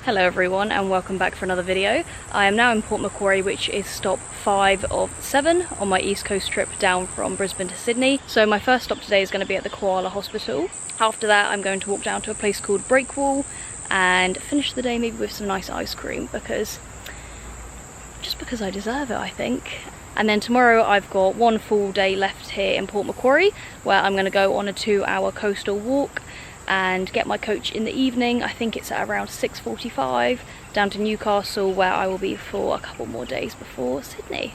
Hello everyone and welcome back for another video. I am now in Port Macquarie, which is stop 5 of 7 on my East Coast trip down from Brisbane to Sydney. So my first stop today is going to be at the Koala Hospital. After that I'm going to walk down to a place called Breakwall and finish the day maybe with some nice ice cream because I deserve it, I think. And then tomorrow I've got one full day left here in Port Macquarie where I'm going to go on a 2-hour coastal walk and get my coach in the evening. I think it's at around 6:45 down to Newcastle, where I will be for a couple more days before Sydney.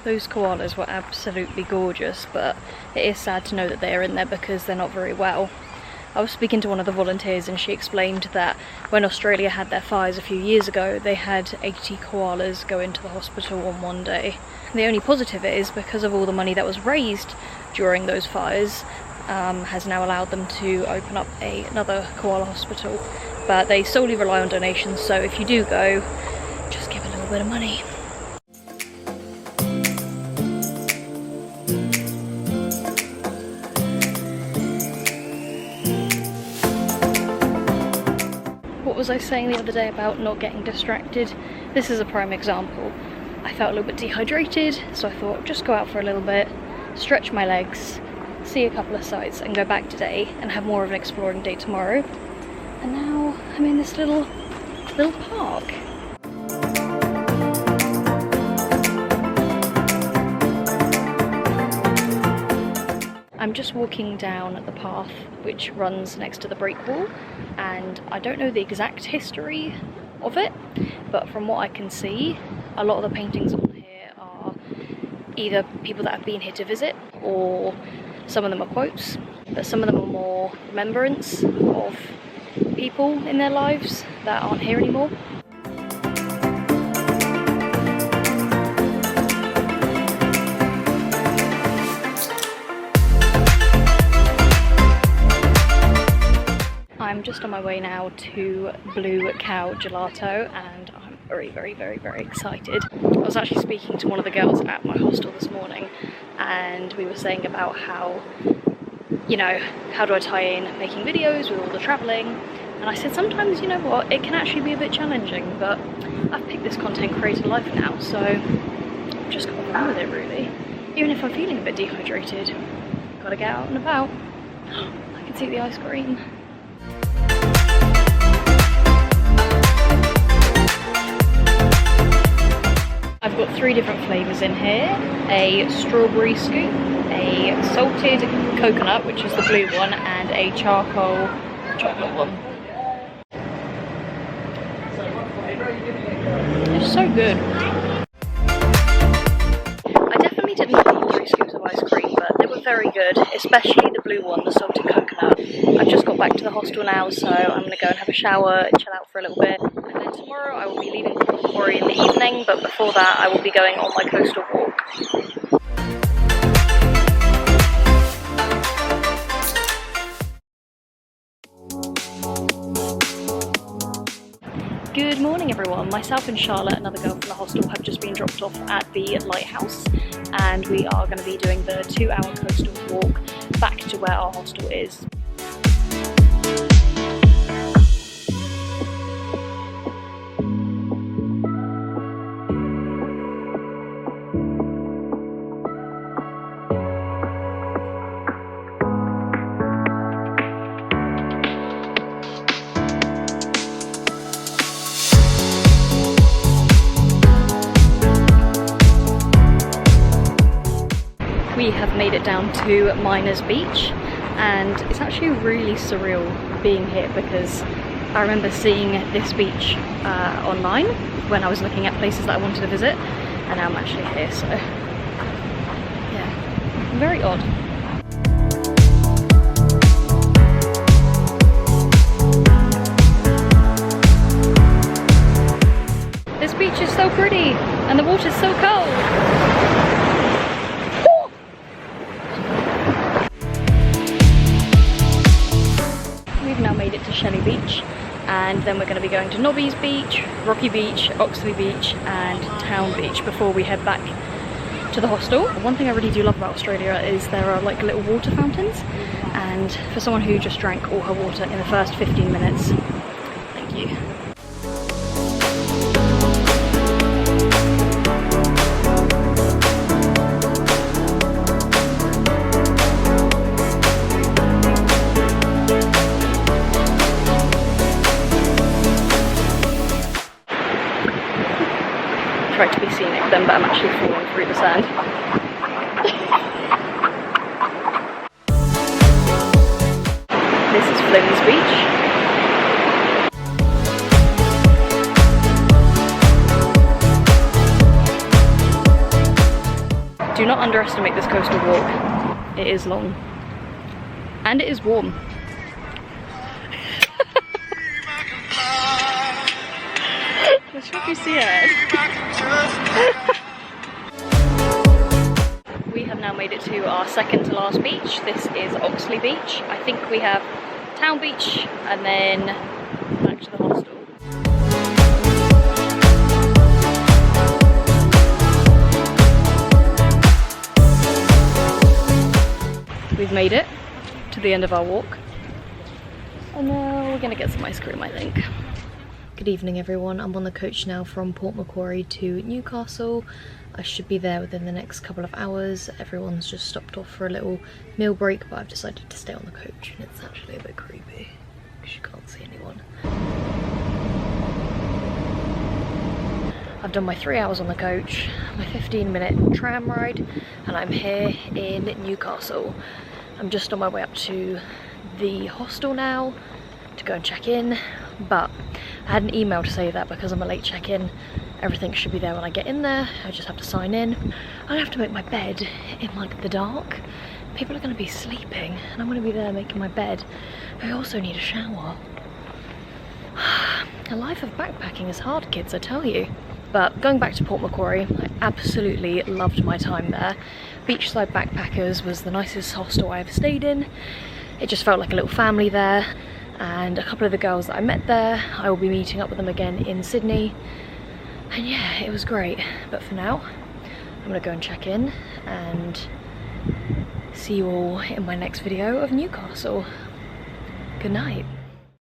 Those koalas were absolutely gorgeous, but it is sad to know that they are in there because they're not very well. I was speaking to one of the volunteers and she explained that when Australia had their fires a few years ago, they had 80 koalas go into the hospital on one day. The only positive is because of all the money that was raised during those fires has now allowed them to open up another koala hospital, but they solely rely on donations, so if you do go, just give a little bit of money. What was I saying the other day about not getting distracted? This is a prime example. I felt a little bit dehydrated, so I thought just go out for a little bit, stretch my legs, see a couple of sights and go back today and have more of an exploring day tomorrow. And now I'm in this little park. I'm just walking down the path which runs next to the Breakwall, and I don't know the exact history of it, but from what I can see, a lot of the paintings on here are either people that have been here to visit, or some of them are quotes, but some of them are more remembrance of people in their lives that aren't here anymore. I'm just on my way now to Blue Cow Gelato and I'm very excited. I was actually speaking to one of the girls at my hostel this morning and we were saying about how, you know, how do I tie in making videos with all the travelling, and I said sometimes, you know what, it can actually be a bit challenging, but I've picked this content creator life now, so I've just got to run with it really. Even if I'm feeling a bit dehydrated, gotta get out and about. I can see the ice cream. I've got 3 different flavours in here, a strawberry scoop, a salted coconut, which is the blue one, and a charcoal chocolate one. It's so good. I definitely didn't like 3 scoops of ice cream, but they were very good, especially the blue one, the salted coconut. I've just got back to the hostel now, so I'm going to go and have a shower, chill out for a little bit. And then tomorrow I will be leaving Port Macquarie in the evening, but before that I will be going on my coastal walk. Good morning everyone, myself and Charlotte, another girl from the hostel, have just been dropped off at the lighthouse and we are going to be doing the 2-hour coastal walk back to where our hostel is. We have made it down to Miners Beach and it's actually really surreal being here because I remember seeing this beach online when I was looking at places that I wanted to visit, and now I'm actually here, so yeah, very odd. beach is so pretty and the water's so cold. We've now made it to Shelley Beach, and then we're going to be going to Nobby's Beach, Rocky Beach, Oxley Beach and Town Beach before we head back to the hostel. One thing I really do love about Australia is there are like little water fountains, and for someone who just drank all her water in the first 15 minutes, thank you. Tried to be scenic then, but I'm actually falling through the sand. This is Flynn's Beach. Do not underestimate this coastal walk. It is long. And it is warm. Let's hope you see it. We have now made it to our second to last beach. This is Oxley Beach. I think we have Town Beach and then back to the hostel. We've made it to the end of our walk. And now we're gonna get some ice cream, I think. Good evening everyone, I'm on the coach now from Port Macquarie to Newcastle. I should be there within the next couple of hours. Everyone's just stopped off for a little meal break, but I've decided to stay on the coach and it's actually a bit creepy because you can't see anyone. I've done my 3 hours on the coach, my 15-minute tram ride, and I'm here in Newcastle. I'm just on my way up to the hostel now to go and check in, but I had an email to say that because I'm a late check-in, everything should be there when I get in there. I just have to sign in. I'm gonna have to make my bed in like the dark. People are gonna be sleeping and I'm gonna be there making my bed. I also need a shower. A life of backpacking is hard, kids, I tell you. But going back to Port Macquarie, I absolutely loved my time there. Beachside Backpackers was the nicest hostel I ever stayed in. It just felt like a little family there. And a couple of the girls that I met there, I will be meeting up with them again in Sydney. And yeah, it was great. But for now, I'm gonna go and check in and see you all in my next video of Newcastle. Good night.